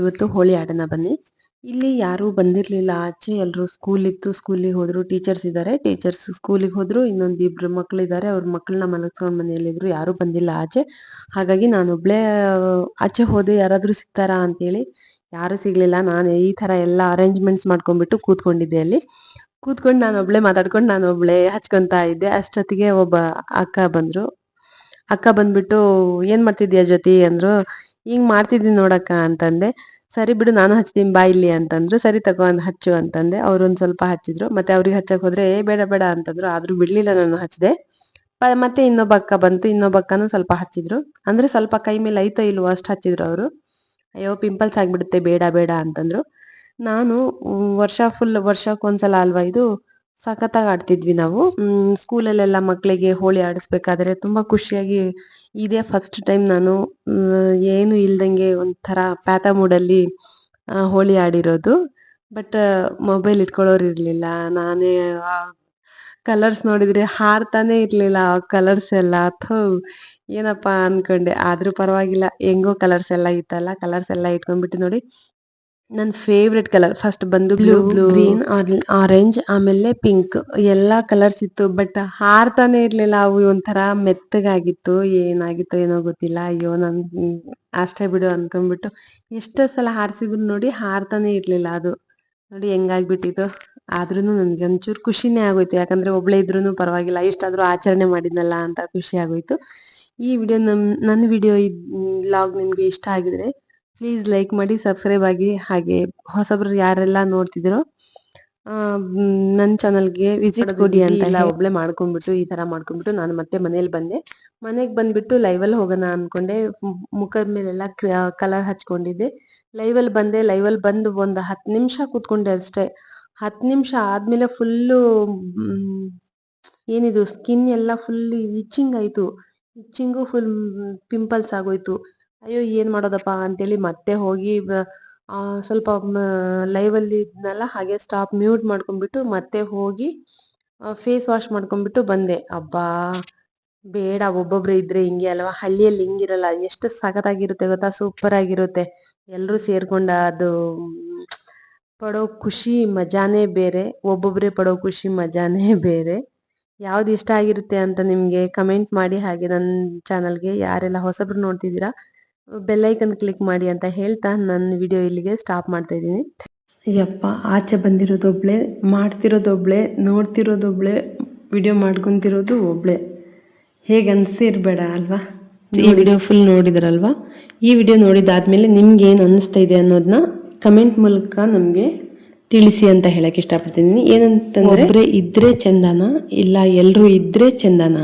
ಇವತ್ತು ಹೋಳಿ ಆಡೋಣ ಬನ್ನಿ. ಇಲ್ಲಿ ಯಾರೂ ಬಂದಿರಲಿಲ್ಲ ಆಚೆ, ಎಲ್ಲರೂ ಸ್ಕೂಲ್ ಇತ್ತು, ಸ್ಕೂಲಿಗೆ ಹೋದ್ರು. ಟೀಚರ್ಸ್ ಇದ್ದಾರೆ, ಟೀಚರ್ಸ್ ಸ್ಕೂಲಿಗೆ ಹೋದ್ರು. ಇನ್ನೊಂದಿಬ್ರು ಮಕ್ಕಳಿದ್ದಾರೆ, ಅವ್ರ ಮಕ್ಕಳನ್ನ ಮಲಗಿಸ್ಕೊಂಡು ಮನೆಯಲ್ಲಿದ್ರು. ಯಾರೂ ಬಂದಿಲ್ಲ ಆಚೆ. ಹಾಗಾಗಿ ನಾನೊಬ್ಳೇ ಆಚೆ ಹೋದೆ, ಯಾರಾದರೂ ಸಿಗ್ತಾರಾ ಅಂತೇಳಿ. ಯಾರೂ ಸಿಗ್ಲಿಲ್ಲ. ನಾನು ಈ ಥರ ಎಲ್ಲ ಅರೇಂಜ್ಮೆಂಟ್ಸ್ ಮಾಡ್ಕೊಂಡ್ಬಿಟ್ಟು ಕೂತ್ಕೊಂಡಿದ್ದೆ ಅಲ್ಲಿ. ಕೂತ್ಕೊಂಡು ನಾನೊಬ್ಳೇ ಮಾತಾಡ್ಕೊಂಡು ನಾನೊಬ್ಳೇ ಹಚ್ಕೊಂತಾ ಇದ್ದೆ. ಅಷ್ಟೊತ್ತಿಗೆ ಒಬ್ಬ ಅಕ್ಕ ಬಂದ್ರು. ಅಕ್ಕ ಬಂದ್ಬಿಟ್ಟು ಏನ್ ಮಾಡ್ತಿದ್ಯಾ ಜ್ಯೋತಿ ಅಂದ್ರು. ಹಿಂಗ್ ಮಾಡ್ತಿದ್ದೀನಿ ನೋಡಕ್ಕ ಅಂತಂದೆ. ಸರಿ ಬಿಡು ನಾನು ಹಚ್ತೀನಿ ಬಾ ಇಲ್ಲಿ ಅಂತಂದ್ರು. ಸರಿ ತಗೋ ಹಚ್ಚು ಅಂತಂದೆ. ಅವ್ರೊಂದ್ ಸ್ವಲ್ಪ ಹಚ್ಚಿದ್ರು. ಮತ್ತೆ ಅವ್ರಿಗೆ ಹಚ್ಚಕ್ ಹೋದ್ರೆ ಬೇಡ ಬೇಡ ಅಂತಂದ್ರು. ಆದ್ರೂ ಬಿಡ್ಲಿಲ್ಲ, ನಾನು ಹಚ್ದೆ. ಮತ್ತೆ ಇನ್ನೊಬ್ಬ ಅಕ್ಕ ಬಂತು. ಇನ್ನೊಬ್ಬ ಅಕ್ಕನೂ ಸ್ವಲ್ಪ ಹಚ್ಚಿದ್ರು. ಅಂದ್ರೆ ಸ್ವಲ್ಪ ಕೈ ಮೇಲೆ ಐತೋ ಇಲ್ವೋ ಅಷ್ಟ್ ಹಚ್ಚಿದ್ರು ಅವರು. ಅಯ್ಯೋ ಪಿಂಪಲ್ಸ್ ಆಗ್ಬಿಡುತ್ತೆ, ಬೇಡ ಬೇಡ ಅಂತಂದ್ರು. ನಾನು ವರ್ಷಕ್ಕೊಂದ್ಸಲ ಅಲ್ವಾ ಇದು, ಸಖತ್ತಾಗಿ ಆಡ್ತಿದ್ವಿ ನಾವು. ಸ್ಕೂಲಲ್ಲೆಲ್ಲ ಮಕ್ಕಳಿಗೆ ಹೋಳಿ ಆಡಿಸ್ಬೇಕಾದ್ರೆ ತುಂಬಾ ಖುಷಿಯಾಗಿ. ಇದೇ ಫಸ್ಟ್ ಟೈಮ್ ನಾನು ಏನು ಇಲ್ದಂಗೆ ಒಂಥರ ಪ್ಯಾತ ಮೂಡಲ್ಲಿ ಹೋಳಿ ಆಡಿರೋದು. ಬಟ್ ಮೊಬೈಲ್ ಇಟ್ಕೊಳ್ಳೋರು ಇರ್ಲಿಲ್ಲ. ನಾನೇ ಕಲರ್ಸ್ ನೋಡಿದ್ರೆ ಹಾರ್ತಾನೆ ಇರ್ಲಿಲ್ಲ ಆ ಕಲರ್ಸ್ ಎಲ್ಲ. ಥೂ ಏನಪ್ಪಾ ಅನ್ಕೊಂಡೆ. ಆದ್ರೂ ಪರವಾಗಿಲ್ಲ, ಹೆಂಗೋ ಕಲರ್ಸ್ ಎಲ್ಲ ಇತ್ತಲ್ಲ, ಕಲರ್ಸ್ ಎಲ್ಲ ಇಟ್ಕೊಂಡ್ಬಿಟ್ಟು ನೋಡಿ. ನನ್ನ ಫೇವ್ರೆಟ್ ಕಲರ್ ಫಸ್ಟ್ ಬಂದು ಬ್ಲೂ, ಗ್ರೀನ್, ಆರೆಂಜ್, ಆಮೇಲೆ ಪಿಂಕ್ ಎಲ್ಲಾ ಕಲರ್ಸ್ ಇತ್ತು. ಬಟ್ ಹಾರ್ತಾನೆ ಇರ್ಲಿಲ್ಲ. ಅವು ಒಂಥರ ಮೆತ್ತಗಾಗಿತ್ತು. ಏನಾಗಿತ್ತೋ ಏನೋ ಗೊತ್ತಿಲ್ಲ. ಅಯ್ಯೋ ನನ್ ಅಷ್ಟೇ ಬಿಡು ಅನ್ಕೊಂಡ್ಬಿಟ್ಟು ಎಷ್ಟೋ ಸಲ ಹಾರಿಸಿದ್ರು ನೋಡಿ, ಹಾರ್ತಾನೆ ಇರ್ಲಿಲ್ಲ ಅದು. ನೋಡಿ ಹೆಂಗಾಗ್ಬಿಟ್ಟಿತ್ತು. ಆದ್ರೂನು ನನ್ಗೆ ಒಂಚೂರು ಖುಷಿನೇ ಆಗೋಯ್ತು. ಯಾಕಂದ್ರೆ ಒಬ್ಳೇ ಇದ್ರೂನು ಪರವಾಗಿಲ್ಲ, ಇಷ್ಟಾದ್ರೂ ಆಚರಣೆ ಮಾಡಿದ್ನಲ್ಲ ಅಂತ ಖುಷಿ ಆಗೋಯ್ತು. ಈ ವಿಡಿಯೋ ನನ್ನ ವಿಡಿಯೋ ವ್ಲಾಗ್ ನಿಮ್ಗೆ ಇಷ್ಟ ಆಗಿದ್ರೆ ಪ್ಲೀಸ್ ಲೈಕ್ ಮಾಡಿ, ಸಬ್ಸ್ಕ್ರೈಬ್ ಆಗಿ. ಹಾಗೆ ಹೊಸಬ್ರು ಯಾರೆಲ್ಲ ನೋಡ್ತಿದ್ದೀರೋ ನನ್ನ ಚಾನಲ್ಗೆ ವಿಸಿಟ್ ಕೊಡಿ ಅಂತ. ಇಲ್ಲ ಒಬ್ಳೆ ಮಾಡ್ಕೊಂಡ್ಬಿಟ್ಟು ಈ ತರ ಮಾಡ್ಕೊಂಡ್ಬಿಟ್ಟು ನಾನು ಮತ್ತೆ ಮನೇಲಿ ಬಂದೆ. ಮನೆಗೆ ಬಂದ್ಬಿಟ್ಟು ಲೈವಲ್ಲಿ ಹೋಗೋಣ ಅನ್ಕೊಂಡೆ. ಮುಖದ ಮೇಲೆಲ್ಲ ಕಲರ್ ಹಚ್ಕೊಂಡಿದ್ದೆ. ಲೈವಲ್ಲಿ ಬಂದೆ. ಲೈವಲ್ಲಿ ಬಂದು ಒಂದು 10 ನಿಮಿಷ ಕೂತ್ಕೊಂಡೆ ಅಷ್ಟೇ. 10 ನಿಮಿಷ ಆದ್ಮೇಲೆ ಫುಲ್ಲು ಏನಿದು ಸ್ಕಿನ್ ಎಲ್ಲ ಫುಲ್ ಇಚ್ಚಿಂಗ್ ಆಯ್ತು. ಇಚ್ಚಿಂಗು ಫುಲ್ ಪಿಂಪಲ್ಸ್ ಆಗೋಯ್ತು. ಅಯ್ಯೋ ಏನ್ ಮಾಡೋದಪ್ಪ ಅಂತೇಳಿ ಮತ್ತೆ ಹೋಗಿ ಸ್ವಲ್ಪ ಲೈವ್ ಅಲ್ಲಿ ಇದ್ನಲ್ಲ, ಹಾಗೆ ಸ್ಟಾಪ್ ಮ್ಯೂಟ್ ಮಾಡ್ಕೊಂಡ್ಬಿಟ್ಟು ಮತ್ತೆ ಹೋಗಿ ಫೇಸ್ ವಾಶ್ ಮಾಡ್ಕೊಂಡ್ಬಿಟ್ಟು ಬಂದೆ. ಅಬ್ಬಾ ಬೇಡ, ಒಬ್ಬೊಬ್ರು ಇದ್ರೆ ಹಿಂಗೆ ಅಲ್ವಾ, ಹಳ್ಳಿಯಲ್ಲಿ ಹಿಂಗಿರಲ್ಲ. ಎಷ್ಟು ಸಖತ್ತಾಗಿರುತ್ತೆ ಗೊತ್ತಾ, ಸೂಪರ್ ಆಗಿರುತ್ತೆ. ಎಲ್ರೂ ಸೇರ್ಕೊಂಡ ಅದು ಪಡೋ ಖುಷಿ ಮಜಾನೇ ಬೇರೆ. ಒಬ್ಬೊಬ್ರೆ ಪಡೋ ಖುಷಿ ಮಜಾನೇ ಬೇರೆ. ಯಾವ್ದು ಇಷ್ಟ ಆಗಿರುತ್ತೆ ಅಂತ ನಿಮ್ಗೆ ಕಮೆಂಟ್ ಮಾಡಿ. ಹಾಗೆ ನನ್ನ ಚಾನಲ್ಗೆ ಯಾರೆಲ್ಲ ಹೊಸಬ್ರು ನೋಡ್ತಿದ್ದೀರಾ ಬೆಲ್ಲೈಕನ್ ಕ್ಲಿಕ್ ಮಾಡಿ ಅಂತ ಹೇಳ್ತಾ ನನ್ನ ವಿಡಿಯೋ ಇಲ್ಲಿಗೆ ಸ್ಟಾಪ್ ಮಾಡ್ತಾ ಇದ್ದೀನಿ. ಯಪ್ಪ, ಆಚೆ ಬಂದಿರೋದೊಬ್ಳೆ, ಮಾಡ್ತಿರೋದೊಬ್ಳೆ, ನೋಡ್ತಿರೋದೊಬ್ಳೆ, ವಿಡಿಯೋ ಮಾಡ್ಕೊತಿರೋದು ಒಬ್ಳೆ. ಹೇಗೆ ಅನಿಸಿರ್ಬೇಡ ಅಲ್ವಾ? ಈ ವಿಡಿಯೋ ಫುಲ್ ನೋಡಿದ್ರಲ್ವಾ? ಈ ವಿಡಿಯೋ ನೋಡಿದಾದ್ಮೇಲೆ ನಿಮ್ಗೆ ಏನು ಅನಿಸ್ತಾ ಇದೆ ಅನ್ನೋದನ್ನ ಕಮೆಂಟ್ ಮೂಲಕ ನಮಗೆ ತಿಳಿಸಿ ಅಂತ ಹೇಳಕ್ ಇಷ್ಟಪಡ್ತೀನಿ. ಏನಂತಂದ್ರೆ ಒಬ್ರೇ ಇದ್ರೆ ಚಂದನ, ಇಲ್ಲ ಎಲ್ಲರೂ ಇದ್ರೆ ಚಂದನ.